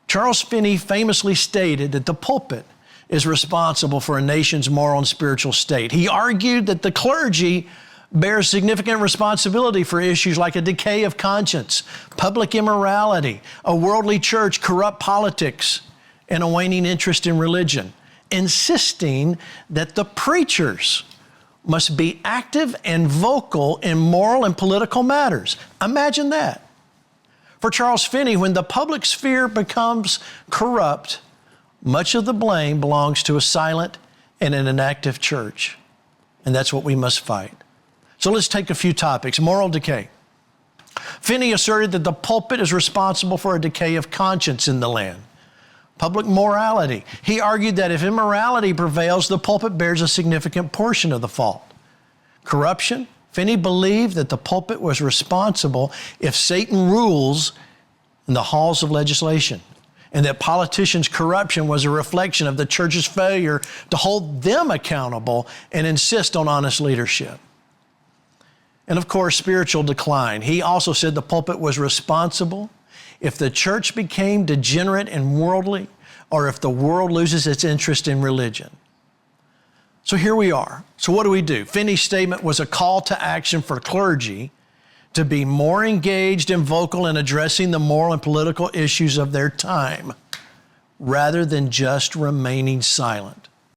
Charles Finney famously stated that the pulpit is responsible for a nation's moral and spiritual state. He argued that the clergy bears significant responsibility for issues like a decay of conscience, public immorality, a worldly church, corrupt politics, and a waning interest in religion, insisting that the preachers must be active and vocal in moral and political matters. Imagine that. For Charles Finney, when the public sphere becomes corrupt, much of the blame belongs to a silent and an inactive church. And that's what we must fight. So let's take a few topics. Moral decay. Finney asserted that the pulpit is responsible for a decay of conscience in the land. Public morality. He argued that if immorality prevails, the pulpit bears a significant portion of the fault. Corruption. Finney believed that the pulpit was responsible if Satan rules in the halls of legislation, and that politicians' corruption was a reflection of the church's failure to hold them accountable and insist on honest leadership. And of course, spiritual decline. He also said the pulpit was responsible if the church became degenerate and worldly, or if the world loses its interest in religion. So here we are. So what do we do? Finney's statement was a call to action for clergy to be more engaged and vocal in addressing the moral and political issues of their time, rather than just remaining silent.